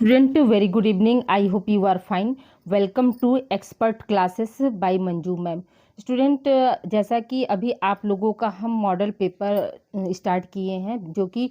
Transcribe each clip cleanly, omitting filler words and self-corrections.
Student, very good evening. I hope you are fine. Welcome to expert classes by Manju ma'am. Student, जैसा कि अभी आप लोगों का हम मॉडल पेपर स्टार्ट किए हैं, जो कि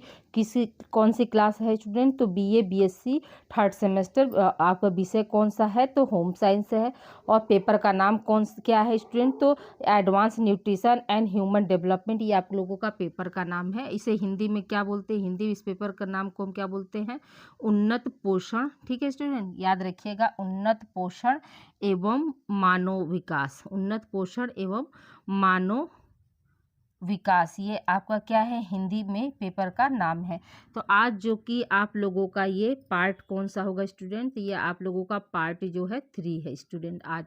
कौन सी क्लास है स्टूडेंट? तो बीए बीएससी थर्ड सेमेस्टर. आपका विषय कौन सा है? तो होम साइंस है. और पेपर का नाम क्या है स्टूडेंट? तो advance nutrition and human development, ये आप लोगों का पेपर का नाम है. इसे हिंदी में क्या बोलते हैं? हिंदी इस पेपर का नाम को हम क्या बोलते हैं? उन्नत पोषण. ठीक है स्टूडेंट, याद रखिएगा, उन्नत पोषण एवं मानव विकास. उन्नत पोषण एवं मानव विकास, ये आपका क्या है? हिंदी में पेपर का नाम है. तो आज जो कि आप लोगों का ये पार्ट कौन सा होगा स्टूडेंट? ये आप लोगों का पार्ट जो है 3 है स्टूडेंट आज.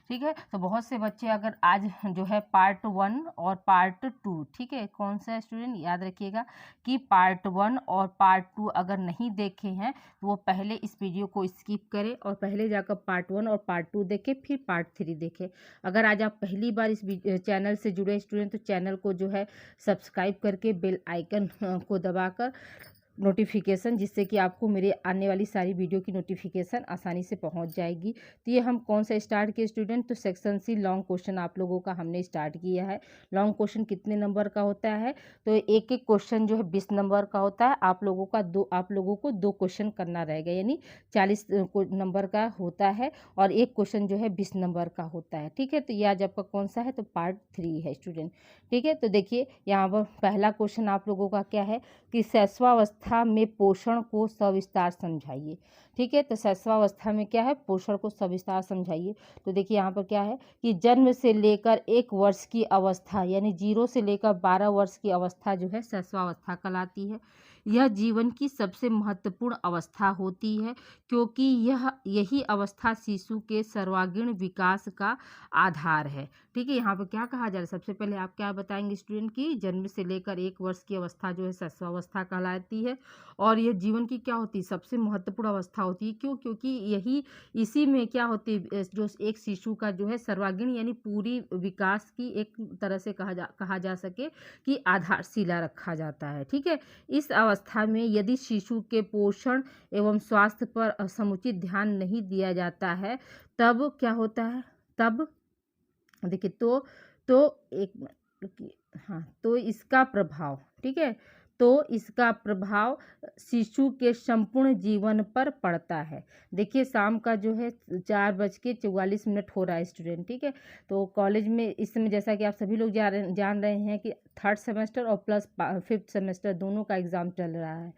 ठीक है, तो बहुत से बच्चे अगर आज जो है पार्ट 1 और पार्ट 2, ठीक है, कौन सा है स्टूडेंट? याद रखिएगा कि पार्ट 1 और पार्ट 2 अगर नहीं देखे हैं तो वो पहले इस वीडियो को स्किप करें और पहले जाकर पार्ट 1 और पार्ट 2 देखें, फिर पार्ट 3 देखें. अगर आज आप पहली बार इस चैनल से जुड़े स्टूडेंट, तो चैनल को जो है सब्सक्राइब करके बेल आइकन को दबाकर नोटिफिकेशन, जिससे कि आपको मेरे आने वाली सारी वीडियो की नोटिफिकेशन आसानी से पहुंच जाएगी. तो ये हम कौन सा स्टार्ट किए स्टूडेंट? तो सेक्शन सी लॉन्ग क्वेश्चन आप लोगों का हमने स्टार्ट किया है. लॉन्ग क्वेश्चन कितने नंबर का होता है? तो एक एक क्वेश्चन जो है 20 नंबर का होता है. आप लोगों को 2 क्वेश्चन करना रहेगा, यानी 40 नंबर का होता है और एक क्वेश्चन जो है 20 नंबर का होता है. ठीक है, तो ये आज आपका कौन सा है? तो पार्ट 3 है स्टूडेंट. ठीक है, तो देखिए यहाँ पर पहला क्वेश्चन आप लोगों का क्या है कि शैशवावस्था में पोषण को सविस्तार समझाइए. ठीक है, तो शैशवावस्था में क्या है? पोषण को सविस्तार समझाइए. तो देखिए यहाँ पर क्या है कि जन्म से लेकर 1 वर्ष की अवस्था, यानी 0 से लेकर 12 वर्ष की अवस्था जो है शैशवावस्था कहलाती है. यह जीवन की सबसे महत्वपूर्ण अवस्था होती है, क्योंकि यही अवस्था शिशु के सर्वांगीण विकास का आधार है. ठीक है, यहाँ पर क्या कहा जा रहा है? सबसे पहले आप क्या बताएंगे स्टूडेंट की जन्म से लेकर 1 वर्ष की अवस्था जो है शैशवावस्था कहलाती है और यह जीवन की क्या होती है? सबसे महत्वपूर्ण अवस्था होती है. क्यों? क्योंकि इसी में क्या होती है, जो एक शिशु का जो है सर्वांगीण यानी पूरी विकास की एक तरह से कहा जा सके कि आधारशिला रखा जाता है. ठीक है, इस अवस्था में यदि शिशु के पोषण एवं स्वास्थ्य पर समुचित ध्यान नहीं दिया जाता है, तब क्या होता है? तब देखिए तो एक रुकिए, हाँ, तो इसका प्रभाव, ठीक है, तो इसका प्रभाव शिशु के संपूर्ण जीवन पर पड़ता है. देखिए शाम का जो है 4:44 हो रहा है स्टूडेंट. ठीक है, तो कॉलेज में इस समय जैसा कि आप सभी लोग जान रहे हैं कि थर्ड सेमेस्टर और प्लस 5th सेमेस्टर दोनों का एग्ज़ाम चल रहा है.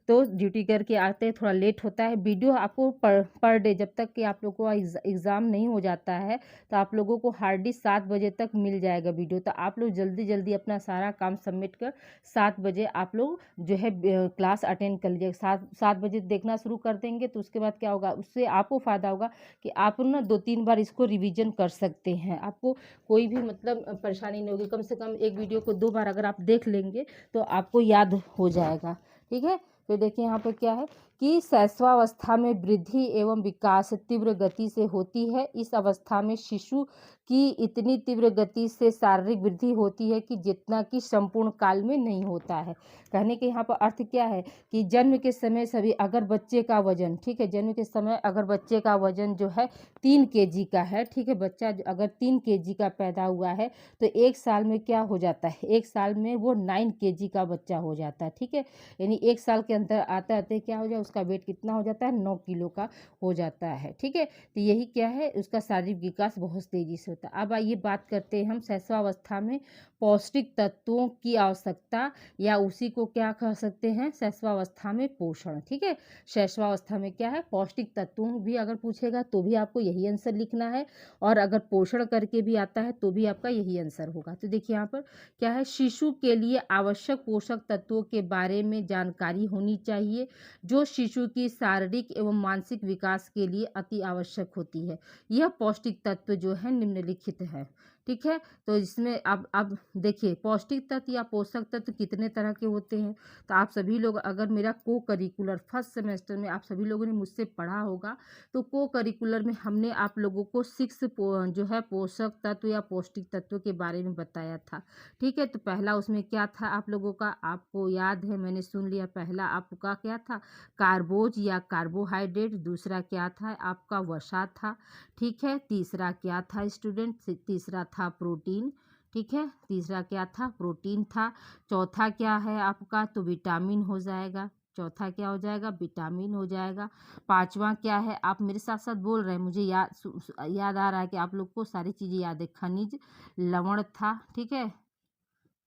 तो ड्यूटी करके आते हैं, थोड़ा लेट होता है. वीडियो आपको पर डे जब तक कि आप लोगों का एग्ज़ाम नहीं हो जाता है, तो आप लोगों को हार्डली 7 बजे तक मिल जाएगा वीडियो. तो आप लोग जल्दी जल्दी अपना सारा काम सबमिट कर 7 बजे आप लोग जो है क्लास अटेंड कर लीजिएगा. 7 बजे देखना शुरू कर देंगे तो उसके बाद क्या होगा? उससे आपको फ़ायदा होगा कि आप ना 2-3 बार इसको रिविज़न कर सकते हैं. आपको कोई भी मतलब परेशानी नहीं होगी. कम से कम एक वीडियो को 2 बार अगर आप देख लेंगे तो आपको याद हो जाएगा. ठीक है, तो देखिए यहाँ पर क्या है कि शैशवावस्था में वृद्धि एवं विकास तीव्र गति से होती है. इस अवस्था में शिशु की इतनी तीव्र गति से शारीरिक वृद्धि होती है कि जितना कि संपूर्ण काल में नहीं होता है. कहने के यहाँ पर अर्थ क्या है कि जन्म के समय सभी अगर बच्चे का वजन, ठीक है, जन्म के समय अगर बच्चे का वजन जो है 3 kg का है, ठीक है, बच्चा अगर 3 kg का पैदा हुआ है तो 1 साल में क्या हो जाता है? 1 साल में वो 9 kg का बच्चा हो जाता है. ठीक है, यानी 1 साल के अंदर आते आते क्या हो जाए, उसका वेट कितना हो जाता है? 9 किलो का हो जाता है. ठीक है, तो यही क्या है, उसका शारीरिक विकास बहुत तेजी से होता है. अब आइए बात करते हैं हम शैशवावस्था में पौष्टिक तत्वों की आवश्यकता, या उसी को क्या कह सकते हैं? शैशवावस्था में पोषण. ठीक है, शैशवावस्था में क्या है? पौष्टिक तत्वों भी अगर पूछेगा तो भी आपको यही आंसर लिखना है, और अगर पोषण करके भी आता है तो भी आपका यही आंसर होगा. तो देखिए यहाँ पर क्या है, शिशु के लिए आवश्यक पोषक तत्वों के बारे में जानकारी होनी चाहिए, जो शिशु की शारीरिक एवं मानसिक विकास के लिए अति आवश्यक होती है. यह पौष्टिक तत्व जो है निम्नलिखित है. ठीक है। तो इसमें अब देखिए पौष्टिक तत्व या पोषक तत्व कितने तरह के होते हैं। तो आप सभी लोग अगर मेरा को करिकुलर फर्स्ट सेमेस्टर में आप सभी लोगों ने मुझसे पढ़ा होगा, तो को करिकुलर में हमने आप लोगों को 6 जो है पोषक तत्व या पौष्टिक तत्व के बारे में बताया था। ठीक है, तो पहला उसमें क्या था आप लोगों का, आपको याद है, मैंने सुन लिया। पहला आपका क्या था, कार्बोज या कार्बोहाइड्रेट। दूसरा क्या था आपका, वसा था। ठीक है, तीसरा क्या था स्टूडेंट, तीसरा था प्रोटीन। ठीक है, तीसरा क्या था, प्रोटीन था। चौथा क्या है आपका, तो विटामिन हो जाएगा। चौथा क्या हो जाएगा, विटामिन हो जाएगा। पांचवा क्या है, आप मेरे साथ साथ बोल रहे हैं, मुझे याद आ रहा है कि आप लोग को सारी चीज़ें याद है। खनिज लवण था। ठीक है,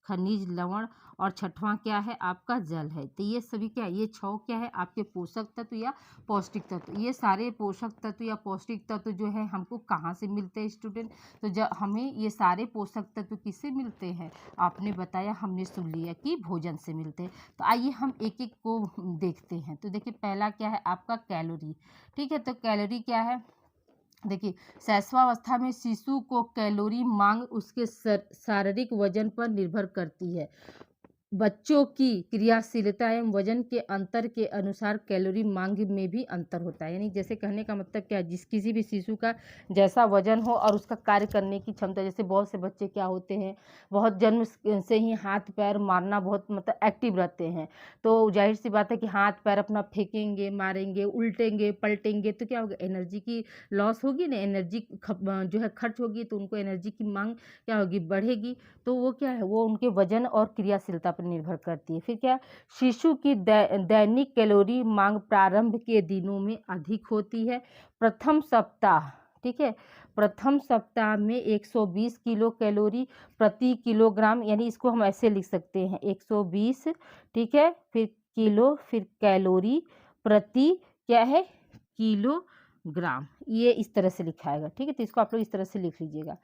खनिज लवण। और छठवां क्या है आपका, जल है। तो ये सभी क्या है, ये 6 क्या है आपके पोषक तत्व या पौष्टिक तत्व। ये सारे पोषक तत्व या पौष्टिक तत्व जो है हमको कहाँ से मिलते हैं स्टूडेंट, तो जब हमें ये सारे पोषक तत्व किससे मिलते हैं, आपने बताया, हमने सुन लिया कि भोजन से मिलते हैं। तो आइए हम एक एक को देखते हैं। तो देखिए पहला क्या है आपका, कैलोरी। ठीक है, तो कैलोरी क्या है, देखिए शैशवावस्था में शिशु को कैलोरी मांग उसके शारीरिक वजन पर निर्भर करती है। बच्चों की क्रियाशीलता एवं वजन के अंतर के अनुसार कैलोरी मांग में भी अंतर होता है। यानी जैसे कहने का मतलब क्या है, किसी भी शिशु का जैसा वजन हो और उसका कार्य करने की क्षमता, जैसे बहुत से बच्चे क्या होते हैं, बहुत जन्म से ही हाथ पैर मारना बहुत मतलब एक्टिव रहते हैं। तो जाहिर सी बात है कि हाथ पैर अपना फेंकेंगे, मारेंगे, उल्टेंगे, पलटेंगे, तो क्या होगा, एनर्जी की लॉस होगी ना, एनर्जी जो है खर्च होगी, तो उनको एनर्जी की मांग क्या होगी, बढ़ेगी। तो वो क्या है, वो उनके वजन और क्रियाशीलता पर निर्भर करती है। फिर क्या, शिशु की दैनिक कैलोरी मांग प्रारंभ के दिनों में अधिक होती है। प्रथम सप्ताह, ठीक है, प्रथम सप्ताह में 120 किलो कैलोरी प्रति किलोग्राम, यानी इसको हम ऐसे लिख सकते हैं 120, ठीक है, फिर किलो, फिर कैलोरी प्रति क्या है, किलोग्राम, ये इस तरह से लिखाएगा। ठीक है, तो इसको आप लोग इस तरह से लिख लीजिएगा,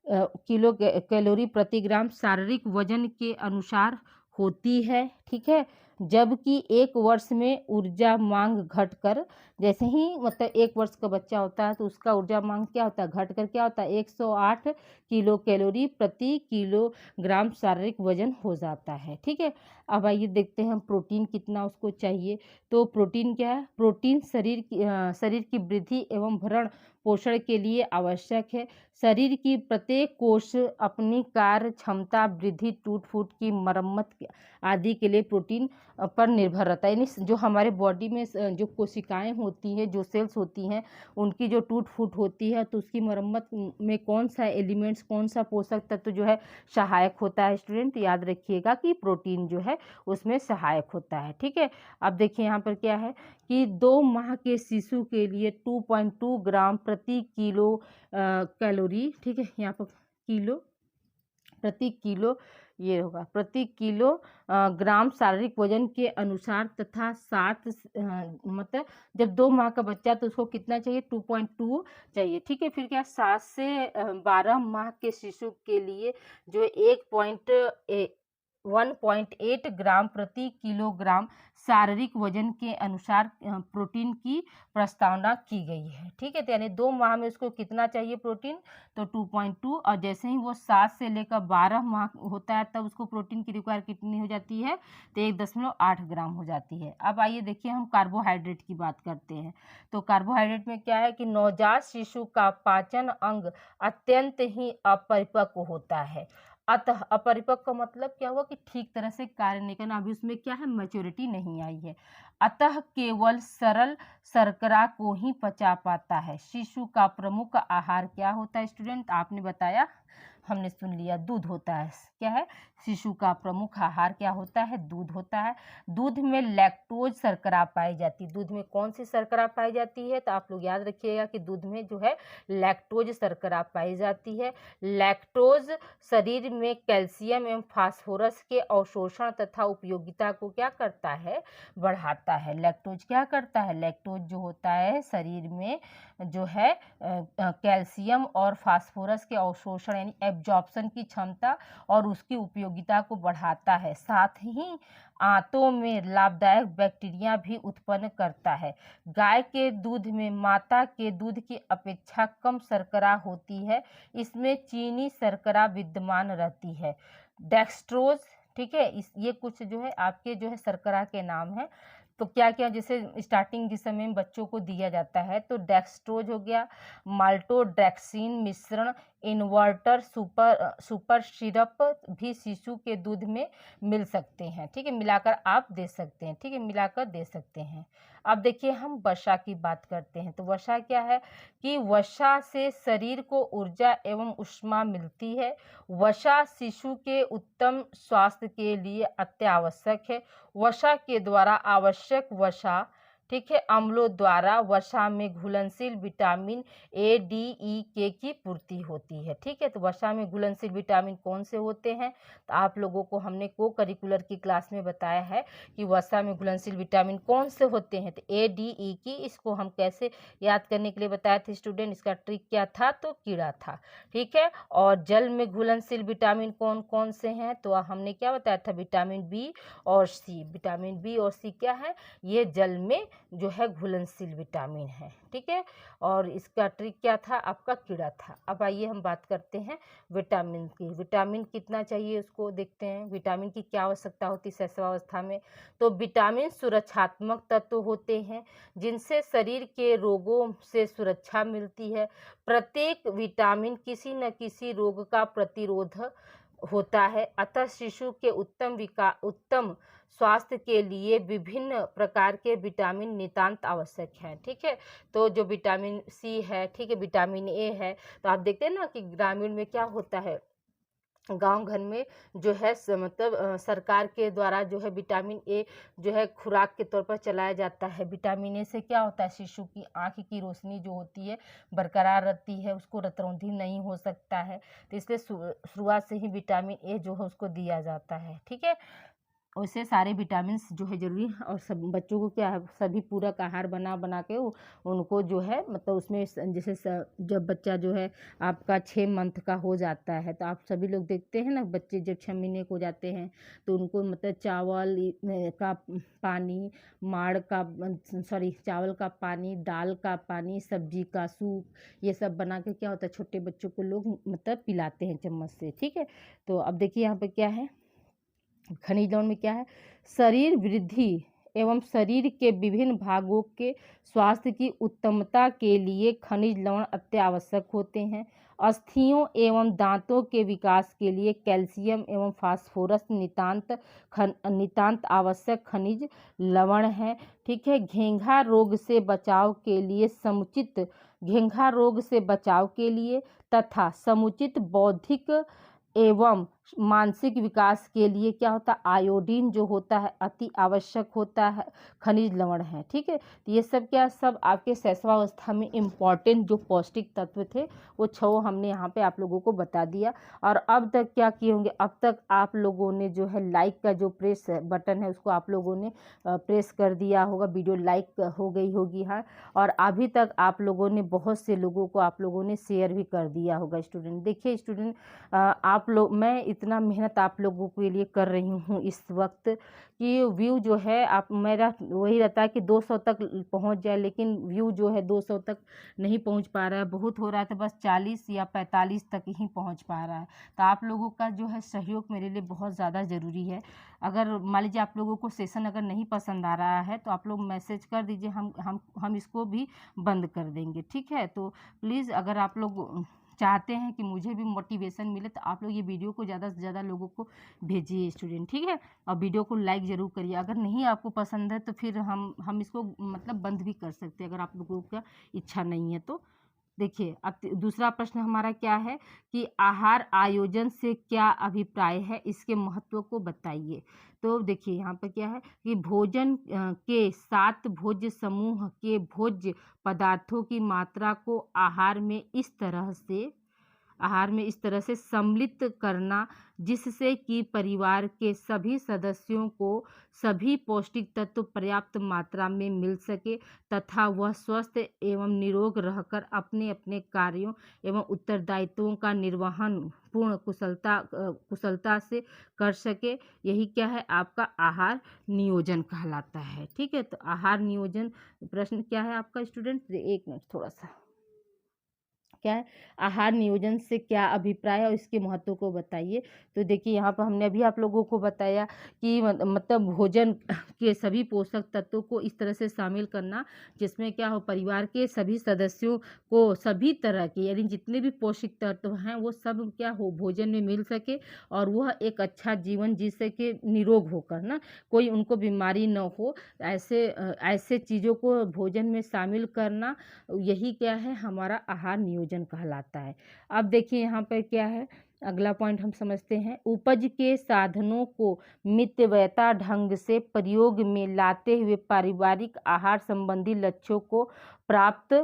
किलो कैलोरी प्रति ग्राम शारीरिक वजन के अनुसार होती है। ठीक है, जबकि एक वर्ष में ऊर्जा मांग घटकर, जैसे ही मतलब एक वर्ष का बच्चा होता है तो उसका ऊर्जा मांग क्या होता है, घटकर क्या होता है, 108 किलो कैलोरी प्रति किलोग्राम शारीरिक वजन हो जाता है। ठीक है, अब आइए देखते हैं हम प्रोटीन कितना उसको चाहिए। तो प्रोटीन क्या है, प्रोटीन शरीर की वृद्धि एवं भरण पोषण के लिए आवश्यक है। शरीर की प्रत्येक कोष अपनी कार्य क्षमता, वृद्धि, टूट फूट की मरम्मत आदि के लिए प्रोटीन पर निर्भर रहता है। यानी जो हमारे बॉडी में जो कोशिकाएं होती हैं, जो सेल्स होती हैं, उनकी जो टूट फूट होती है, तो उसकी मरम्मत में कौन सा एलिमेंट्स, कौन सा पोषक तत्व जो है सहायक होता है स्टूडेंट, याद रखिएगा कि प्रोटीन जो है उसमें सहायक होता है। ठीक है, अब देखिए यहाँ पर क्या है कि 2 माह के शिशु के लिए 2.2 ग्राम प्रति किलो कैलोरी, ठीक है, यहाँ पर किलो प्रति किलो, ये होगा प्रति किलो ग्राम शारीरिक वजन के अनुसार, तथा 7 मतलब जब 2 माह का बच्चा तो उसको कितना चाहिए, 2.2 चाहिए। ठीक है, फिर क्या, 7 से 12 माह के शिशु के लिए जो 1.8 ग्राम प्रति किलोग्राम शारीरिक वजन के अनुसार प्रोटीन की प्रस्तावना की गई है। ठीक है, तो यानी 2 माह में उसको कितना चाहिए प्रोटीन, तो 2.2, और जैसे ही वो 7 से लेकर 12 माह होता है तब उसको प्रोटीन की रिक्वायर कितनी हो जाती है, तो 1.8 ग्राम हो जाती है। अब आइए देखिए हम कार्बोहाइड्रेट की बात करते हैं। तो कार्बोहाइड्रेट में क्या है कि नवजात शिशु का पाचन अंग अत्यंत ही अपरिपक्व होता है। अतः अपरिपक्व का मतलब क्या हुआ कि ठीक तरह से कार्य नहीं करना, अभी उसमें क्या है, मैच्योरिटी नहीं आई है। अतः केवल सरल शर्करा को ही पचा पाता है। शिशु का प्रमुख आहार क्या होता है स्टूडेंट, आपने बताया, हमने सुन लिया, दूध होता है। क्या है, शिशु का प्रमुख आहार क्या होता है, दूध होता है। दूध में लैक्टोज शर्करा पाई जाती है। दूध में कौन सी शर्करा पाई जाती है, तो आप लोग याद रखिएगा कि दूध में जो है लैक्टोज शर्करा पाई जाती है। लैक्टोज शरीर में कैल्शियम एवं फास्फोरस के अवशोषण तथा उपयोगिता को क्या करता है, बढ़ाता है। लैक्टोज क्या करता है, लैक्टोज जो होता है शरीर में जो है कैल्शियम और फास्फोरस के अवशोषण यानी एब्जॉर्प्शन की क्षमता और उसकी उपयोगिता को बढ़ाता है। साथ ही आंतों में लाभदायक बैक्टीरिया भी उत्पन्न करता है। गाय के दूध में माता के दूध की अपेक्षा कम शर्करा होती है। इसमें चीनी शर्करा विद्यमान रहती है। डेक्सट्रोज, ठीक है, ये कुछ जो है आपके जो है शर्करा के नाम है। तो क्या क्या जैसे स्टार्टिंग के समय में बच्चों को दिया जाता है, तो डेक्सट्रोज हो गया, माल्टोडेक्सिन मिश्रण, इन्वर्टर, सुपर सिरप भी शिशु के दूध में मिल सकते हैं। ठीक है, मिलाकर आप दे सकते हैं। ठीक है, मिलाकर दे सकते हैं। अब देखिए हम वसा की बात करते हैं। तो वसा क्या है कि वसा से शरीर को ऊर्जा एवं ऊष्मा मिलती है। वसा शिशु के उत्तम स्वास्थ्य के लिए अत्यावश्यक है। वसा के द्वारा आवश्यक वसा, ठीक है, अम्लों द्वारा वसा में घुलनशील विटामिन ए, डी, ई, के की पूर्ति होती है। ठीक है, तो वसा में घुलनशील विटामिन कौन से होते हैं, तो आप लोगों को हमने को करिकुलर की क्लास में बताया है कि वसा में घुलनशील विटामिन कौन से होते हैं। तो ए, डी, ई की इसको हम कैसे याद करने के लिए बताए थे स्टूडेंट, इसका ट्रिक क्या था, तो कीड़ा था। ठीक है, और जल में घुलनशील विटामिन कौन कौन से हैं, तो हमने क्या बताया था, विटामिन बी और सी। विटामिन बी और सी क्या है, ये जल में जो है घुलनशील विटामिन है। ठीक है, और इसका ट्रिक क्या था, आपका कीड़ा था। अब आइए हम बात करते हैं विटामिन की। विटामिन कितना चाहिए उसको देखते हैं। विटामिन की क्या आवश्यकता होती है शैशवावस्था में, तो विटामिन सुरक्षात्मक तत्व होते हैं जिनसे शरीर के रोगों से सुरक्षा मिलती है। प्रत्येक विटामिन किसी न किसी रोग का प्रतिरोध होता है, अतः शिशु के उत्तम स्वास्थ्य के लिए विभिन्न प्रकार के विटामिन नितांत आवश्यक हैं। ठीक है, तो जो विटामिन सी है, ठीक है, विटामिन ए है, तो आप देखते हैं ना कि ग्रामीण में क्या होता है, गांव घर में जो है मतलब सरकार के द्वारा जो है विटामिन ए जो है खुराक के तौर पर चलाया जाता है। विटामिन ए से क्या होता है, शिशु की आंख की रोशनी जो होती है बरकरार रहती है, उसको रतौंधी नहीं हो सकता है। तो इसलिए शुरुआत से ही विटामिन ए जो है उसको दिया जाता है। ठीक है, वैसे सारे विटामिन्स जो है ज़रूरी है, और सब बच्चों को क्या है, सभी पूरक आहार बना बना के उनको जो है मतलब उसमें जैसे जब बच्चा जो है आपका 6 मंथ का हो जाता है, तो आप सभी लोग देखते हैं ना, बच्चे जब 6 महीने को जाते हैं तो उनको मतलब चावल का पानी, चावल का पानी, दाल का पानी, सब्जी का सूप, ये सब बना के क्या होता है छोटे बच्चों को लोग मतलब पिलाते हैं चम्मच से। ठीक है, तो अब देखिए यहाँ पे क्या है, खनिज लवण में क्या है, शरीर वृद्धि एवं शरीर के विभिन्न भागों के स्वास्थ्य की उत्तमता के लिए खनिज लवण अत्यावश्यक होते हैं। अस्थियों एवं दांतों के विकास के लिए कैल्शियम एवं फास्फोरस नितांत आवश्यक खनिज लवण है। ठीक है, घेंघा रोग से बचाव के लिए तथा समुचित बौद्धिक एवं मानसिक विकास के लिए क्या होता है, आयोडीन जो होता है अति आवश्यक होता है, खनिज लवण है। ठीक है, तो ये सब क्या, सब आपके शैशवावस्था में इम्पॉर्टेंट जो पौष्टिक तत्व थे वो 6 हमने यहाँ पे आप लोगों को बता दिया। और अब तक क्या किए होंगे, अब तक आप लोगों ने जो है लाइक का जो प्रेस बटन है उसको आप लोगों ने प्रेस कर दिया होगा, वीडियो लाइक हो गई होगी। हाँ, और अभी तक आप लोगों ने बहुत से लोगों को आप लोगों ने शेयर भी कर दिया होगा। स्टूडेंट देखिए, स्टूडेंट आप लोग, मैं इतना मेहनत आप लोगों के लिए कर रही हूँ इस वक्त कि व्यू जो है आप, मेरा वही रहता है कि 200 तक पहुँच जाए, लेकिन व्यू जो है 200 तक नहीं पहुँच पा रहा है, बहुत हो रहा है, तो बस 40 या 45 तक ही पहुँच पा रहा है। तो आप लोगों का जो है सहयोग मेरे लिए बहुत ज़्यादा ज़रूरी है। अगर मान लीजिए आप लोगों को सेशन अगर नहीं पसंद आ रहा है तो आप लोग मैसेज कर दीजिए, हम इसको भी बंद कर देंगे। ठीक है, तो प्लीज़ अगर आप लोग चाहते हैं कि मुझे भी मोटिवेशन मिले तो आप लोग ये वीडियो को ज़्यादा से ज़्यादा लोगों को भेजिए स्टूडेंट। ठीक है, और वीडियो को लाइक ज़रूर करिए। अगर नहीं आपको पसंद है तो फिर हम इसको मतलब बंद भी कर सकते हैं, अगर आप लोगों का इच्छा नहीं है तो। देखिए, अब दूसरा प्रश्न हमारा क्या है कि आहार आयोजन से क्या अभिप्राय है, इसके महत्व को बताइए। तो देखिए यहाँ पर क्या है कि भोजन के 7 भोज्य समूह के भोज्य पदार्थों की मात्रा को आहार में इस तरह से आहार में इस तरह से सम्मिलित करना जिससे कि परिवार के सभी सदस्यों को सभी पौष्टिक तत्व पर्याप्त मात्रा में मिल सके तथा वह स्वस्थ एवं निरोग रहकर अपने अपने कार्यों एवं उत्तरदायित्वों का निर्वहन पूर्ण कुशलता से कर सके। यही क्या है, आपका आहार नियोजन कहलाता है। ठीक है, तो आहार नियोजन प्रश्न क्या है आपका स्टूडेंट, एक मिनट थोड़ा सा, क्या है, आहार नियोजन से क्या अभिप्राय है और इसके महत्व को बताइए। तो देखिए यहाँ पर हमने अभी आप लोगों को बताया कि मतलब भोजन के सभी पोषक तत्वों को इस तरह से शामिल करना जिसमें क्या हो, परिवार के सभी सदस्यों को सभी तरह के यानी जितने भी पोषक तत्व हैं वो सब क्या हो, भोजन में मिल सके और वह एक अच्छा जीवन जी सके निरोग होकर ना, कोई उनको बीमारी न हो, ऐसे चीज़ों को भोजन में शामिल करना, यही क्या है, हमारा आहार नियोजन कहलाता है। अब देखिए यहाँ पर क्या है, अगला पॉइंट हम समझते हैं, उपज के साधनों को मितव्ययता ढंग से प्रयोग में लाते हुए पारिवारिक आहार संबंधी लक्ष्यों को प्राप्त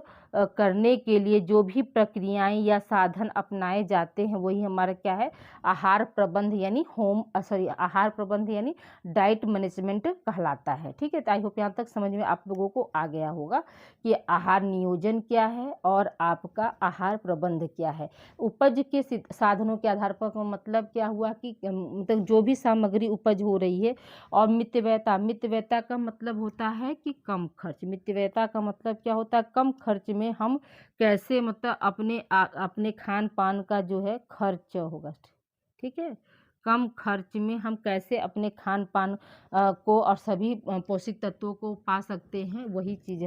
करने के लिए जो भी प्रक्रियाएं या साधन अपनाए जाते हैं वही हमारा क्या है, आहार प्रबंध यानी आहार प्रबंध यानी डाइट मैनेजमेंट कहलाता है। ठीक है, तो आई होप यहाँ तक समझ में आप लोगों को आ गया होगा कि आहार नियोजन क्या है और आपका आहार प्रबंध क्या है। उपज के साधनों के आधार पर मतलब क्या हुआ कि मतलब जो भी सामग्री उपज हो रही है, और मितव्ययता का मतलब होता है कि कम खर्च, मितव्ययता का मतलब क्या होता है, कम खर्च में हम कैसे मतलब अपने खान पान का जो है खर्च होगा। ठीक है, कम खर्च में हम कैसे अपने खान पान को और सभी पोषक तत्वों को पा सकते हैं, वही चीज़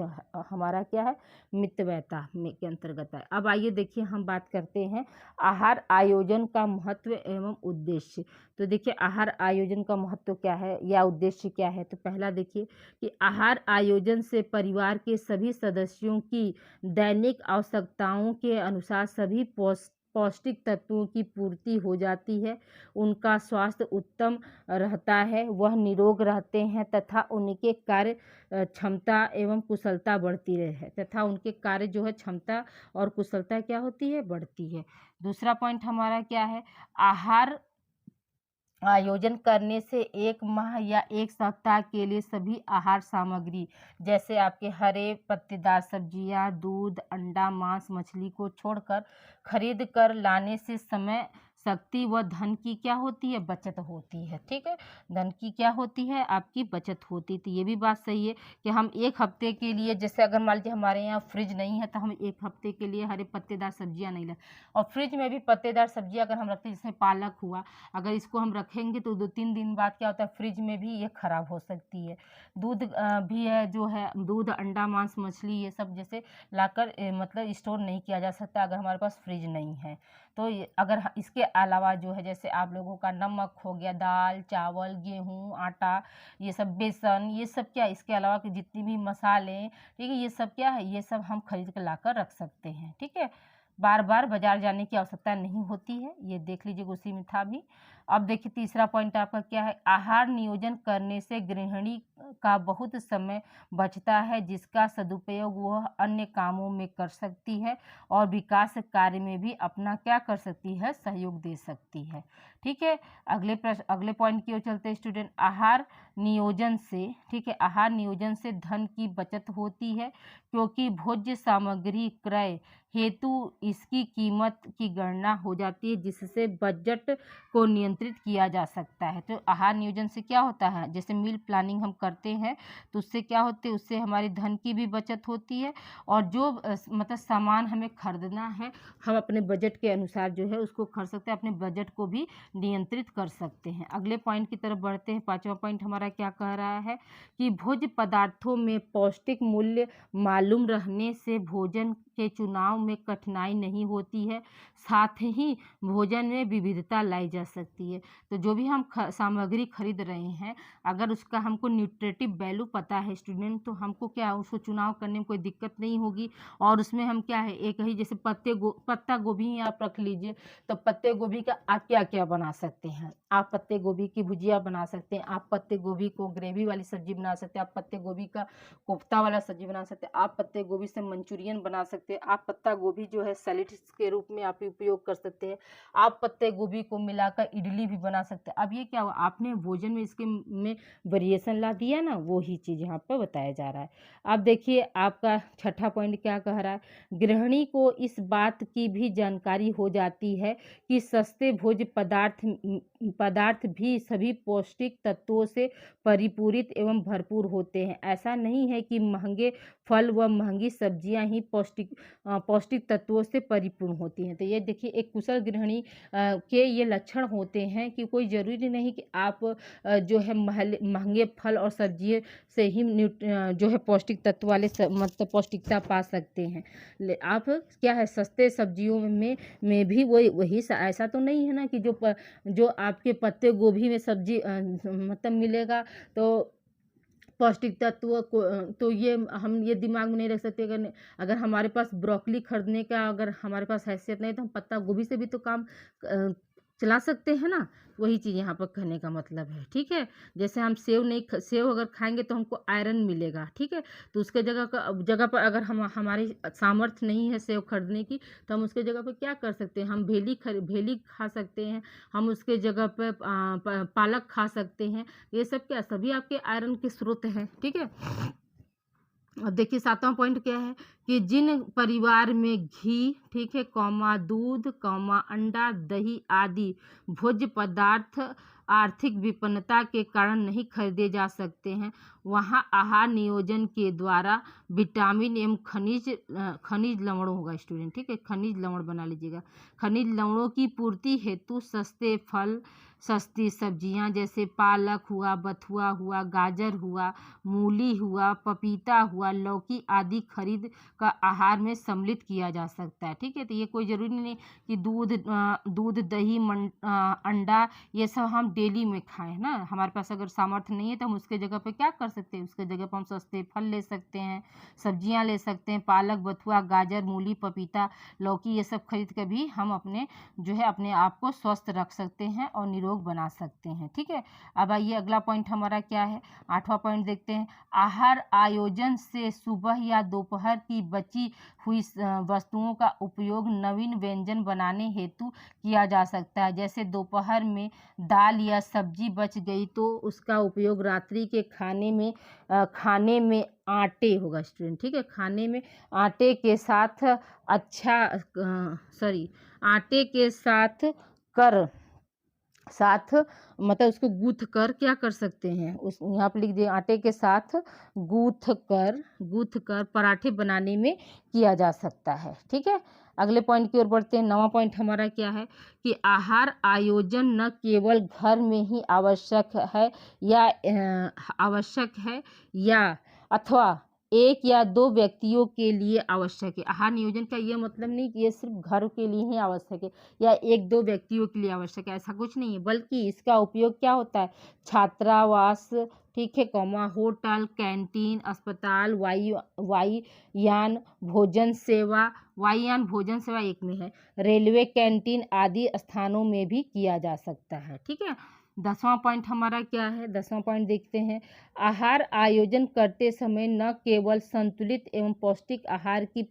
हमारा क्या है, मितव्ययता में के अंतर्गत है। अब आइए देखिए हम बात करते हैं आहार आयोजन का महत्व एवं उद्देश्य। तो देखिए आहार आयोजन का महत्व क्या है या उद्देश्य क्या है। तो पहला देखिए कि आहार आयोजन से परिवार के सभी सदस्यों की दैनिक आवश्यकताओं के अनुसार सभी पौष्टिक तत्वों की पूर्ति हो जाती है, उनका स्वास्थ्य उत्तम रहता है, वह निरोग रहते हैं तथा उनके कार्य क्षमता एवं कुशलता बढ़ती रहे तथा उनके कार्य जो है क्षमता और कुशलता क्या होती है, बढ़ती है। दूसरा पॉइंट हमारा क्या है, आहार आयोजन करने से 1 माह या 1 सप्ताह के लिए सभी आहार सामग्री जैसे आपके हरे पत्तेदार सब्जियां, दूध, अंडा, मांस, मछली को छोड़कर खरीद कर लाने से समय, शक्ति व धन की क्या होती है, बचत होती है। ठीक है, धन की क्या होती है, आपकी बचत होती। तो ये भी बात सही है कि हम 1 हफ्ते के लिए, जैसे अगर मान लीजिए हमारे यहाँ फ्रिज नहीं है तो हम 1 हफ्ते के लिए हरे पत्तेदार सब्जियां नहीं लाए, और फ्रिज में भी पत्तेदार सब्जियां अगर हम रखते हैं, जैसे पालक हुआ, अगर इसको हम रखेंगे तो 2-3 दिन बाद क्या होता है, फ्रिज में भी ये खराब हो सकती है। दूध भी है, जो है दूध, अंडा, मांस, मछली, ये सब जैसे लाकर मतलब स्टोर नहीं किया जा सकता अगर हमारे पास फ्रिज नहीं है। तो अगर इसके अलावा जो है, जैसे आप लोगों का नमक हो गया, दाल, चावल, गेहूँ, आटा, ये सब बेसन, ये सब क्या, इसके अलावा कि जितनी भी मसाले, ठीक है, ये सब क्या है, ये सब हम खरीद कर लाकर रख सकते हैं। ठीक है, बार बार बाजार जाने की आवश्यकता नहीं होती है, ये देख लीजिए उसी में था भी। अब देखिए तीसरा पॉइंट आपका क्या है, आहार नियोजन करने से गृहिणी का बहुत समय बचता है जिसका सदुपयोग वह अन्य कामों में कर सकती है और विकास कार्य में भी अपना क्या कर सकती है, सहयोग दे सकती है। ठीक है, अगले पॉइंट की ओर चलते हैं स्टूडेंट, आहार नियोजन से, ठीक है, आहार नियोजन से धन की बचत होती है क्योंकि भोज्य सामग्री क्रय हेतु इसकी कीमत की गणना हो जाती है जिससे बजट को नियंत्रित किया जा सकता है। तो आहार नियोजन से क्या होता है, जैसे मील प्लानिंग हम करते हैं तो उससे क्या होते है, उससे हमारी धन की भी बचत होती है और जो मतलब सामान हमें खरीदना है हम अपने बजट के अनुसार जो है उसको खरीद सकते हैं, अपने बजट को भी नियंत्रित कर सकते हैं। अगले पॉइंट की तरफ बढ़ते हैं। 5वां पॉइंट हमारा क्या कह रहा है कि भोज्य पदार्थों में पौष्टिक मूल्य मालूम रहने से भोजन के चुनाव में कठिनाई नहीं होती है, साथ ही भोजन में विविधता लाई जा सकती जाती है। तो जो भी हम सामग्री खरीद रहे हैं, अगर उसका हमको न्यूट्रिटिव वैल्यू पता है स्टूडेंट, तो हमको क्या उसको चुनाव करने में कोई दिक्कत नहीं होगी। और उसमें हम क्या है, एक ही जैसे पत्ता गोभी ही आप रख लीजिए, तो पत्ते गोभी का आप क्या क्या बना सकते हैं। आप पत्ते गोभी की भुजिया बना सकते हैं, आप पत्ते गोभी को ग्रेवी वाली सब्जी बना सकते हैं, आप पत्ते गोभी का कोफ्ता वाला सब्जी बना सकते हैं, आप पत्ते गोभी से मंचूरियन बना सकते हैं, आप पत्ता गोभी जो है सैलेड के रूप में आप उपयोग कर सकते हैं, आप पत्ते गोभी को मिलाकर इडली भी बना सकते हैं। अब ये क्या हुआ, आपने भोजन में इसके में वेरिएशन ला दिया ना, वो ही चीज़ यहाँ पर बताया जा रहा है। अब देखिए आपका छठा पॉइंट क्या कह रहा है, गृहिणी को इस बात की भी जानकारी हो जाती है कि सस्ते भोज्य पदार्थ भी सभी पौष्टिक तत्वों से परिपूरित एवं भरपूर होते हैं। ऐसा नहीं है कि महंगे फल व महंगी सब्जियां ही पौष्टिक तत्वों से परिपूर्ण होती हैं। तो ये देखिए एक कुशल गृहिणी के ये लक्षण होते हैं कि कोई ज़रूरी नहीं कि आप जो है महंगे फल और सब्जियों से ही जो है पौष्टिक तत्व वाले मतलब पौष्टिकता पा सकते हैं। आप क्या है सस्ते सब्जियों में भी वही ऐसा तो नहीं है ना कि जो आपके पत्ते गोभी में सब्जी मतलब मिलेगा तो पौष्टिक तत्व को तो ये हम ये दिमाग में नहीं रख सकते। अगर हमारे पास ब्रोकली खरीदने का अगर हमारे पास हैसियत नहीं तो हम पत्ता गोभी से भी तो काम चला सकते हैं ना। वही चीज़ यहाँ पर कहने का मतलब है, ठीक है। जैसे हम सेव अगर खाएंगे तो हमको आयरन मिलेगा, ठीक है। तो उसके जगह पर अगर हमारी सामर्थ्य नहीं है सेव खरीदने की, तो हम उसके जगह पर क्या कर सकते हैं, हम भेली खा सकते हैं, हम उसके जगह पर पालक खा सकते हैं। ये सब क्या सभी आपके आयरन के स्रोत हैं, ठीक है। अब देखिए सातवां पॉइंट क्या है कि जिन परिवार में घी, ठीक है, दूध, अंडा, दही आदि भोज्य पदार्थ आर्थिक विपन्नता के कारण नहीं खरीदे जा सकते हैं, वहाँ आहार नियोजन के द्वारा विटामिन एवं खनिज लवणों होगा स्टूडेंट, ठीक है, खनिज लवण बना लीजिएगा। खनिज लवणों की पूर्ति हेतु सस्ते फल, सस्ती सब्जियां जैसे पालक हुआ, बथुआ हुआ, गाजर हुआ, मूली हुआ, पपीता हुआ, लौकी आदि खरीद का आहार में सम्मिलित किया जा सकता है, ठीक है। तो ये कोई ज़रूरी नहीं कि दूध दही अंडा ये सब हम डेली में खाएं ना। हमारे पास अगर सामर्थ्य नहीं है तो हम उसके जगह पे क्या कर सकते हैं, उसके जगह पर हम सस्ते फल ले सकते हैं, सब्जियां ले सकते हैं, पालक, बथुआ, गाजर, मूली, पपीता, लौकी ये सब खरीद कर भी हम अपने जो है अपने आप को स्वस्थ रख सकते हैं और निरोग बना सकते हैं, ठीक है। अब आइए अगला पॉइंट हमारा क्या है, आठवां पॉइंट देखते हैं। आहार आयोजन से सुबह या दोपहर की बची हुई वस्तुओं का उपयोग नवीन व्यंजन बनाने हेतु किया जा सकता है। जैसे दोपहर में दाल या सब्जी बच गई तो उसका उपयोग रात्रि के खाने में आटे होगा स्टूडेंट, ठीक है, खाने में आटे के साथ आटे के साथ मतलब उसको गूँथ कर क्या कर सकते हैं, उस यहाँ पर लिख दिए आटे के साथ गूँथ कर पराठे बनाने में किया जा सकता है, ठीक है। अगले पॉइंट की ओर बढ़ते हैं। नवां पॉइंट हमारा क्या है कि आहार आयोजन न केवल घर में ही आवश्यक है या अथवा एक या दो व्यक्तियों के लिए आवश्यक है। आहार नियोजन का ये मतलब नहीं कि ये सिर्फ घर के लिए ही आवश्यक है या एक दो व्यक्तियों के लिए आवश्यक है, ऐसा कुछ नहीं है, बल्कि इसका उपयोग क्या होता है, छात्रावास, ठीक है, होटल, कैंटीन, अस्पताल, वायुयान भोजन सेवा एक में है, रेलवे कैंटीन आदि स्थानों में भी किया जा सकता है, ठीक है। 10वां पॉइंट हमारा क्या है, 10वां पॉइंट देखते हैं। आहार आयोजन करते समय न केवल संतुलित एवं पौष्टिक आहार की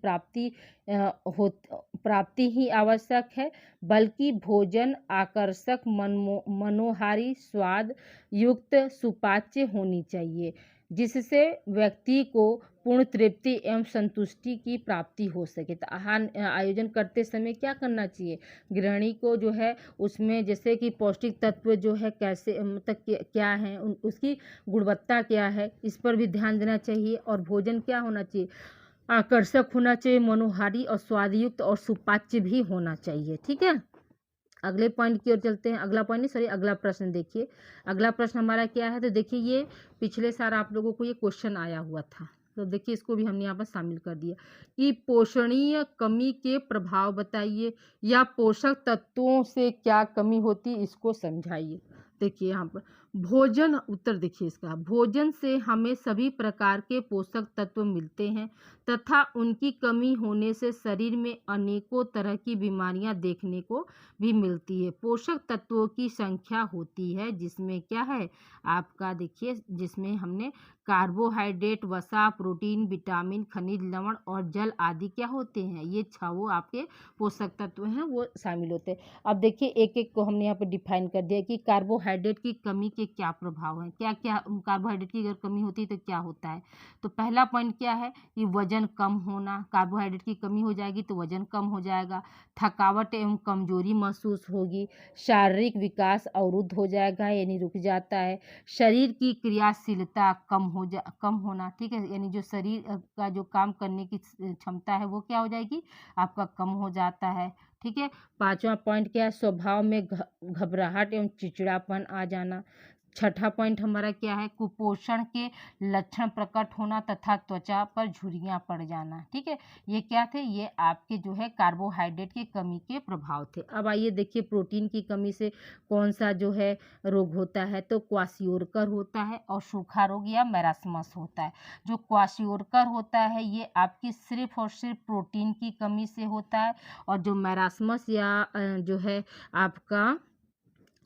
प्राप्ति ही आवश्यक है, बल्कि भोजन आकर्षक, मनोहारी, स्वाद युक्त, सुपाच्य होनी चाहिए, जिससे व्यक्ति को पूर्ण तृप्ति एवं संतुष्टि की प्राप्ति हो सके। तो आहार आयोजन करते समय क्या करना चाहिए, गृहिणी को जो है उसमें जैसे कि पौष्टिक तत्व जो है कैसे मतलब क्या है, उसकी गुणवत्ता क्या है, इस पर भी ध्यान देना चाहिए। और भोजन क्या होना चाहिए, आकर्षक होना चाहिए, मनोहारी और स्वादयुक्त और सुपाच्य भी होना चाहिए, ठीक है। अगले पॉइंट की ओर चलते हैं। अगला प्रश्न देखिए। अगला प्रश्न हमारा क्या है, तो देखिए ये पिछले साल आप लोगों को ये क्वेश्चन आया हुआ था, तो देखिए इसको भी हमने यहाँ पर शामिल कर दिया कि पोषणीय कमी के प्रभाव बताइए या पोषक तत्वों से क्या कमी होती है इसको समझाइए। देखिए यहाँ पर भोजन, उत्तर देखिए इसका, भोजन से हमें सभी प्रकार के पोषक तत्व मिलते हैं तथा उनकी कमी होने से शरीर में अनेकों तरह की बीमारियां देखने को भी मिलती है। पोषक तत्वों की संख्या होती है जिसमें क्या है आपका, देखिए जिसमें हमने कार्बोहाइड्रेट, वसा, प्रोटीन, विटामिन, खनिज लवण और जल आदि क्या होते हैं, ये छह आपके पोषक तत्व हैं वो शामिल होते हैं। अब देखिए एक एक को हमने यहाँ पे डिफाइन कर दिया कि कार्बोहाइड्रेट की कमी के क्या प्रभाव हैं, क्या क्या कार्बोहाइड्रेट की अगर कमी होती है तो क्या होता है। तो पहला पॉइंट क्या है कि वजन कम होना, कार्बोहाइड्रेट की कमी हो जाएगी तो वजन कम हो जाएगा, थकावट एवं कमजोरी महसूस होगी, शारीरिक विकास अवरुद्ध हो जाएगा यानी रुक जाता है, शरीर की क्रियाशीलता कम होना, ठीक है, यानी जो शरीर का जो काम करने की क्षमता है वो क्या हो जाएगी आपका कम हो जाता है, ठीक है। पांचवा पॉइंट क्या है, स्वभाव में घबराहट एवं चिड़चिड़ापन आ जाना। छठा पॉइंट हमारा क्या है, कुपोषण के लक्षण प्रकट होना तथा त्वचा पर झुर्रियां पड़ जाना, ठीक है। ये क्या थे, ये आपके जो है कार्बोहाइड्रेट की कमी के प्रभाव थे। अब आइए देखिए प्रोटीन की कमी से कौन सा जो है रोग होता है, तो क्वाशियोरकर होता है और सूखा रोग या मैरास्मस होता है। जो क्वाशियोरकर होता है ये आपकी सिर्फ और सिर्फ प्रोटीन की कमी से होता है, और जो मैरास्मस या जो है आपका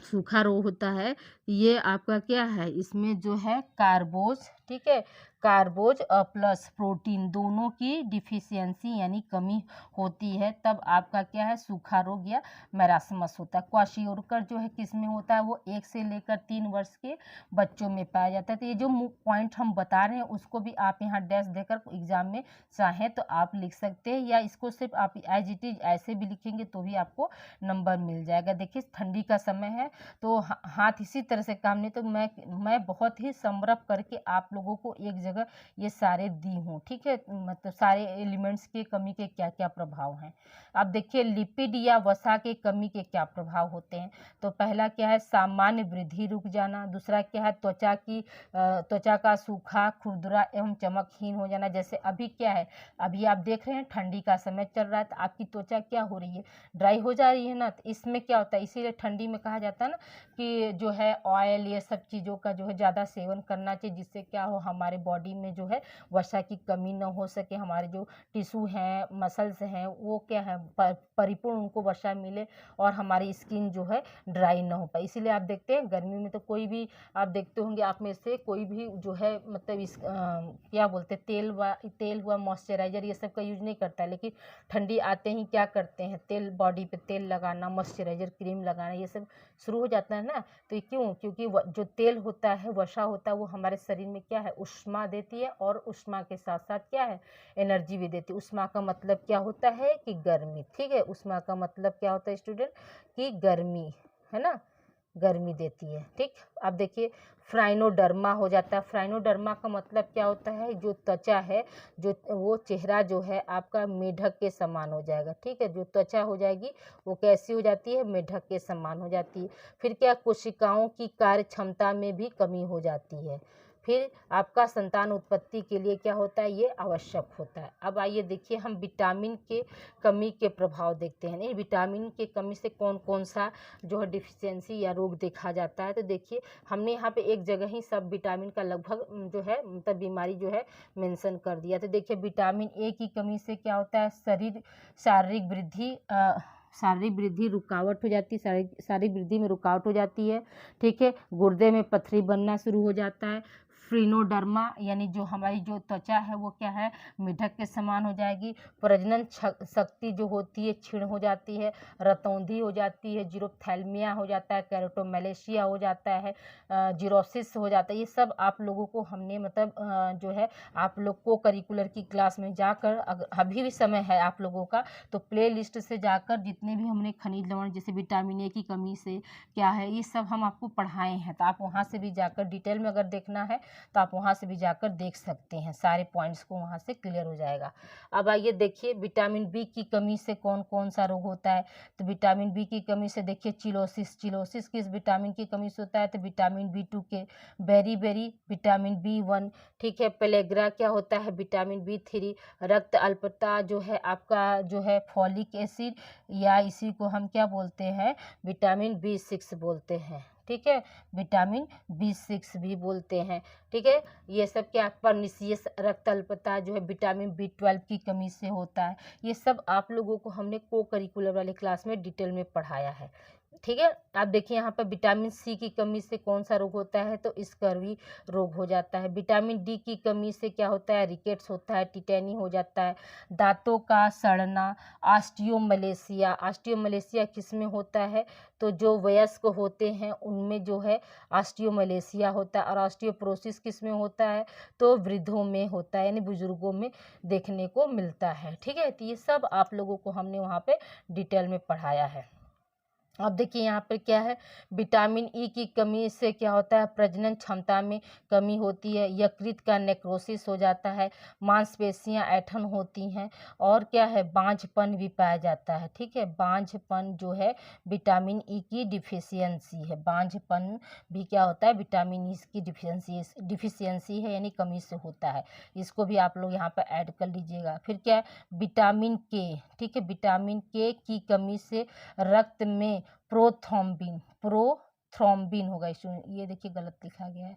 सूखा रोग होता है ये आपका क्या है, इसमें जो है कार्बोज, ठीक है, कार्बोज प्लस प्रोटीन दोनों की डिफिशियंसी यानी कमी होती है, तब आपका क्या है सूखा रोग या मैरास्मस होता है। क्वाशियोरकर जो है किस में होता है, वो 1 से लेकर 3 वर्ष के बच्चों में पाया जाता है। तो ये जो पॉइंट हम बता रहे हैं उसको भी आप यहाँ डैश देकर एग्जाम में चाहें तो आप लिख सकते हैं, या इसको सिर्फ आप एज इट इज ऐसे भी लिखेंगे तो भी आपको नंबर मिल जाएगा। देखिए ठंडी का समय है तो हाथ इसी तरह से काम नहीं, तो मैं बहुत ही समरप करके आप लोगों को एक जगह ये सारे दी हूँ, ठीक है, मतलब सारे एलिमेंट्स के कमी के क्या क्या प्रभाव हैं। अब देखिए लिपिड या वसा के कमी के क्या प्रभाव होते हैं। तो पहला क्या है, सामान्य वृद्धि रुक जाना। दूसरा क्या है, त्वचा का सूखा, खुरदुरा एवं चमकहीन हो जाना। जैसे अभी क्या है, अभी आप देख रहे हैं ठंडी का समय चल रहा है तो आपकी त्वचा क्या हो रही है, ड्राई हो जा रही है ना। तो इसमें क्या होता है, इसीलिए ठंडी में कहा जाता है ना कि जो है ऑयल ये सब चीज़ों का जो है ज़्यादा सेवन करना चाहिए, जिससे क्या हो हमारे बॉडी में जो है वसा की कमी न हो सके, हमारे जो टिश्यू हैं मसल्स हैं वो क्या है परिपूर्ण उनको वसा मिले और हमारी स्किन जो है ड्राई ना हो पाए। इसीलिए आप देखते हैं गर्मी में तो कोई भी आप देखते होंगे आप में से कोई भी जो है मतलब क्या बोलते हैं तेल हुआ मॉइस्चराइजर ये सब का यूज नहीं करता है, लेकिन ठंडी आते ही क्या करते हैं तेल, बॉडी पे तेल लगाना, मॉइस्चराइजर क्रीम लगाना ये सब शुरू हो जाता है ना। तो ये क्यों, क्योंकि जो तेल होता है वसा होता है वो हमारे शरीर में क्या है ऊष्मा देती है, और ऊष्मा के साथ साथ क्या है एनर्जी भी देती है। ऊष्मा का मतलब क्या होता है कि गर्मी, ठीक है, ऊष्मा का मतलब क्या होता है स्टूडेंट कि गर्मी, है ना, गर्मी देती है, ठीक। अब देखिए फ्राइनोडर्मा हो जाता है। फ्राइनोडर्मा का मतलब क्या होता है, जो त्वचा है जो वो चेहरा जो है आपका मेढक के समान हो जाएगा, ठीक है, जो त्वचा हो जाएगी वो कैसी हो जाती है, मेढक के समान हो जाती है। फिर क्या, कोशिकाओं की कार्य क्षमता में भी कमी हो जाती है। फिर आपका संतान उत्पत्ति के लिए क्या होता है, ये आवश्यक होता है। अब आइए देखिए हम विटामिन के कमी के प्रभाव देखते हैं। नहीं, विटामिन के कमी से कौन कौन सा जो है डिफिशियंसी या रोग देखा जाता है। तो देखिए हमने यहाँ पे एक जगह ही सब विटामिन का लगभग जो है मतलब बीमारी जो है मेंशन कर दिया। तो देखिए विटामिन ए की कमी से क्या होता है, शारीरिक वृद्धि रुकावट हो जाती है, शारीरिक वृद्धि में रुकावट हो जाती है, ठीक है, गुर्दे में पथरी बनना शुरू हो जाता है। फ्रीनोडर्मा यानी जो हमारी जो त्वचा है वो क्या है मेढक के समान हो जाएगी। प्रजनन शक्ति जो होती है क्षीण हो जाती है, रतौंधी हो जाती है, जीरोप्थैल्मिया हो जाता है, कैरोटोमैलेशिया हो जाता है, जीरोसिस हो जाता है। ये सब आप लोगों को हमने मतलब जो है आप लोग को करिकुलर की क्लास में जाकर अभी भी समय है आप लोगों का, तो प्ले लिस्ट से जाकर जितने भी हमने खनिज लवण जैसे विटामिन ए की कमी से क्या है ये सब हम आपको पढ़ाए हैं, तो आप वहाँ से भी जाकर डिटेल में अगर देखना है तो आप वहाँ से भी जाकर देख सकते हैं, सारे पॉइंट्स को वहाँ से क्लियर हो जाएगा। अब आइए देखिए विटामिन बी की कमी से कौन कौन सा रोग होता है। तो विटामिन बी की कमी से देखिए चिलोसिस किस विटामिन की कमी से होता है, तो विटामिन B2 के, बेरी विटामिन B1, ठीक है। पेलेग्रा क्या होता है, विटामिन B3, रक्त अल्पता जो है आपका जो है फॉलिक एसिड, या इसी को हम क्या बोलते हैं, विटामिन B6 बोलते हैं, ठीक है। विटामिन B6 भी बोलते हैं, ठीक है। ये सब क्या, पर्निशियस रक्त अल्पता जो है विटामिन B12 की कमी से होता है। ये सब आप लोगों को हमने को करिकुलर वाले क्लास में डिटेल में पढ़ाया है, ठीक है। आप देखिए यहाँ पर विटामिन सी की कमी से कौन सा रोग होता है, तो स्कर्वी रोग हो जाता है। विटामिन डी की कमी से क्या होता है, रिकेट्स होता है, टिटेनी हो जाता है, दांतों का सड़ना, ऑस्टियोमलेशिया किस में होता है, तो जो वयस्क होते हैं उनमें जो है ऑस्टियोमलेशिया होता है, और ऑस्टियोपोरोसिस किस में होता है, तो वृद्धों में होता है, यानी बुजुर्गों में देखने को मिलता है, ठीक है। तो ये सब आप लोगों को हमने वहाँ पे डिटेल में पढ़ाया है। अब देखिए यहाँ पर क्या है, विटामिन ई की कमी से क्या होता है, प्रजनन क्षमता में कमी होती है, यकृत का नेक्रोसिस हो जाता है, मांसपेशियां ऐंठन होती हैं, और क्या है, बांझपन भी पाया जाता है, ठीक है। बांझपन जो है विटामिन ई की डिफिशियंसी है, बांझपन भी क्या होता है, विटामिन ई की डिफिशियंसी है, यानी कमी से होता है। इसको भी आप लोग यहाँ पर ऐड कर लीजिएगा। फिर क्या है, विटामिन के, ठीक है, विटामिन के की कमी से रक्त में प्रोथ्रोम्बिन होगा, ये देखिए गलत लिखा गया है,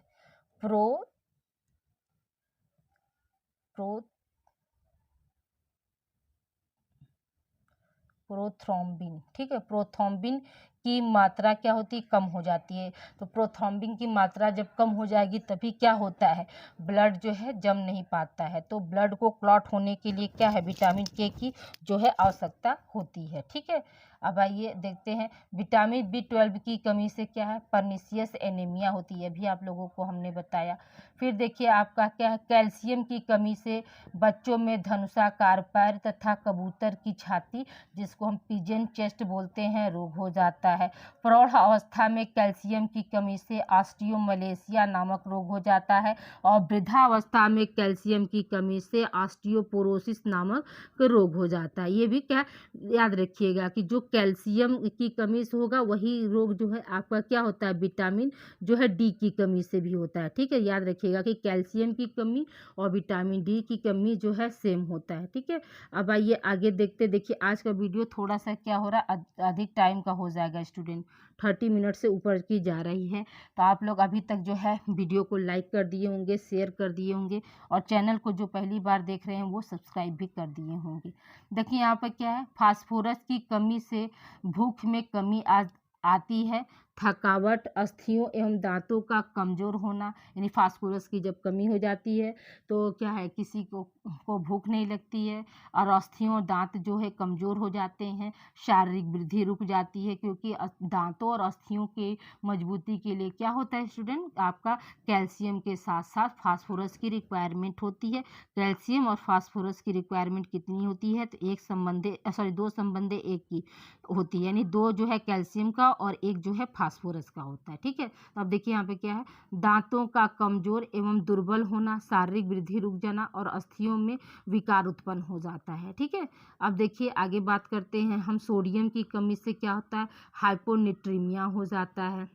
प्रोथ्रोम्बिन, ठीक है। प्रोथ्रोम्बिन की मात्रा क्या होती है, कम हो जाती है। तो प्रोथ्रोम्बिन की मात्रा जब कम हो जाएगी तभी क्या होता है, ब्लड जो है जम नहीं पाता है, तो ब्लड को क्लॉट होने के लिए क्या है, विटामिन के की जो है आवश्यकता होती है, ठीक है। अब आइए देखते हैं, विटामिन B12 की कमी से क्या है, पर्निशियस एनीमिया होती है, भी आप लोगों को हमने बताया। फिर देखिए आपका क्या है, कैल्शियम की कमी से बच्चों में धनुषाकार पैर तथा कबूतर की छाती, जिसको हम पिजन चेस्ट बोलते हैं, रोग हो जाता है। प्रौढ़ अवस्था में कैल्शियम की कमी से ऑस्टियोमलेशिया नामक रोग हो जाता है, और वृद्धावस्था में कैल्शियम की कमी से ऑस्टियोपोरोसिस नामक रोग हो जाता है। ये भी क्या याद रखिएगा कि जो कैल्शियम की कमी से होगा वही रोग जो है आपका क्या होता है, विटामिन जो है डी की कमी से भी होता है, ठीक है। याद रखिएगा कि कैल्शियम की कमी और विटामिन डी की कमी जो है सेम होता है, ठीक है। अब आइए आगे देखते। देखिए आज का वीडियो थोड़ा सा क्या हो रहा है, अधिक टाइम का हो जाएगा स्टूडेंट, 30 मिनट से ऊपर की जा रही है। तो आप लोग अभी तक जो है वीडियो को लाइक कर दिए होंगे, शेयर कर दिए होंगे, और चैनल को जो पहली बार देख रहे हैं वो सब्सक्राइब भी कर दिए होंगे। देखिए यहाँ पर क्या है, फास्फोरस की कमी से भूख में कमी आती है, थकावट, अस्थियों एवं दांतों का कमज़ोर होना, यानी फास्फोरस की जब कमी हो जाती है तो क्या है, किसी को भूख नहीं लगती है, और अस्थियों और दांत जो है कमज़ोर हो जाते हैं, शारीरिक वृद्धि रुक जाती है, क्योंकि दांतों और अस्थियों के मजबूती के लिए क्या होता है स्टूडेंट, आपका कैल्शियम के साथ साथ फास्फोरस की रिक्वायरमेंट होती है। कैल्शियम और फास्फोरस की रिक्वायरमेंट कितनी होती है, तो दो संबंधे एक की होती है, यानी दो जो है कैल्शियम का और एक जो है फास्फोरस का होता है, ठीक है। तो अब देखिए यहाँ पे क्या है, दांतों का कमजोर एवं दुर्बल होना, शारीरिक वृद्धि रुक जाना, और अस्थियों में विकार उत्पन्न हो जाता है, ठीक है। अब देखिए आगे बात करते हैं हम, सोडियम की कमी से क्या होता है, हाइपोनेट्रीमिया हो जाता है।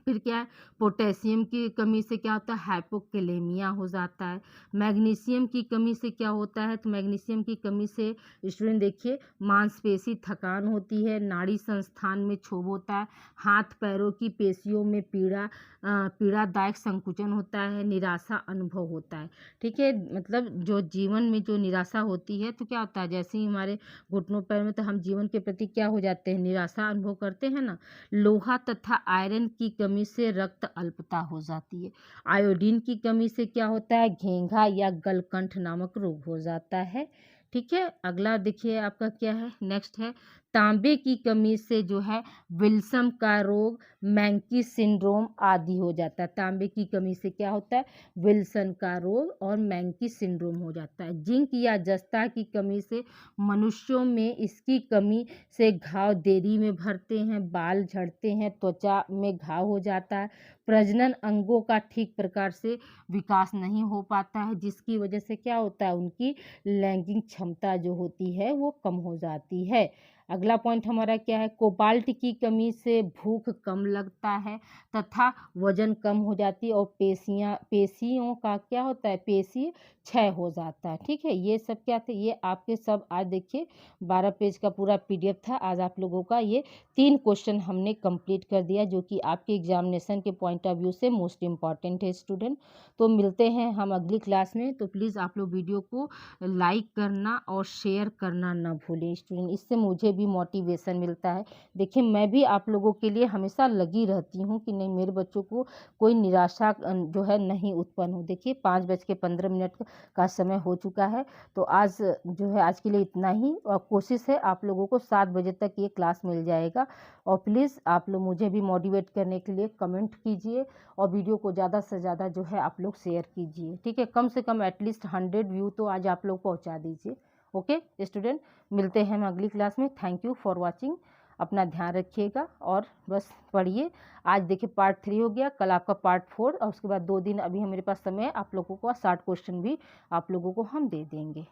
फिर क्या है, पोटेशियम की कमी से क्या होता है, हाइपोकैलेमिया हो जाता है। मैग्नीशियम की कमी से क्या होता है, तो मैग्नीशियम की कमी से स्टूडेंट देखिए मांसपेशी थकान होती है, नाड़ी संस्थान में क्षोभ होता है, हाथ पैरों की पेशियों में पीड़ादायक संकुचन होता है, निराशा अनुभव होता है, ठीक है। मतलब जो जीवन में जो निराशा होती है तो क्या होता है, जैसे ही हमारे घुटनों पैर में, तो हम जीवन के प्रति क्या हो जाते हैं, निराशा अनुभव करते हैं ना। लोहा तथा आयरन की कमी से रक्त अल्पता हो जाती है। आयोडीन की कमी से क्या होता है, घेंघा या गलकंठ नामक रोग हो जाता है, ठीक है। अगला देखिए आपका क्या है, नेक्स्ट है, तांबे की कमी से जो है विल्सन का रोग, मैंकी सिंड्रोम आदि हो जाता है। तांबे की कमी से क्या होता है, विल्सन का रोग और मैंकी सिंड्रोम हो जाता है। जिंक या जस्ता की कमी से मनुष्यों में इसकी कमी से घाव देरी में भरते हैं, बाल झड़ते हैं, त्वचा में घाव हो जाता है, प्रजनन अंगों का ठीक प्रकार से विकास नहीं हो पाता है, जिसकी वजह से क्या होता है, उनकी लैंगिक क्षमता जो होती है वो कम हो जाती है। अगला पॉइंट हमारा क्या है, कोबाल्ट की कमी से भूख कम लगता है तथा वजन कम हो जाती है और पेशियों का क्या होता है, पेशी क्षय हो जाता है। ठीक है, ये सब क्या थे, ये आपके सब आज देखिए 12 पेज का पूरा पीडीएफ था। आज आप लोगों का ये 3 क्वेश्चन हमने कंप्लीट कर दिया, जो कि आपके एग्जामिनेशन के पॉइंट ऑफ व्यू से मोस्ट इम्पॉर्टेंट है स्टूडेंट। तो मिलते हैं हम अगली क्लास में। तो प्लीज़ आप लोग वीडियो को लाइक करना और शेयर करना ना भूलें स्टूडेंट, इससे मुझे भी मोटिवेशन मिलता है। देखिए, मैं भी आप लोगों के लिए हमेशा लगी रहती हूँ कि नहीं, मेरे बच्चों को कोई निराशा जो है नहीं उत्पन्न हो। देखिए 5:15 का समय हो चुका है, तो आज जो है आज के लिए इतना ही, और कोशिश है आप लोगों को 7 बजे तक ये क्लास मिल जाएगा। और प्लीज़ आप लोग मुझे भी मोटिवेट करने के लिए कमेंट कीजिए और वीडियो को ज़्यादा से ज़्यादा जो है आप लोग शेयर कीजिए। ठीक है, कम से कम एटलीस्ट 100 व्यू तो आज आप लोग पहुंचा दीजिए। ओके स्टूडेंट, मिलते हैं हम अगली क्लास में। Thank you for watching. अपना ध्यान रखिएगा और बस पढ़िए। आज देखिए पार्ट 3 हो गया, कल आपका पार्ट 4, और उसके बाद 2 दिन अभी मेरे पास समय है, आप लोगों को 60 क्वेश्चन भी आप लोगों को हम दे देंगे।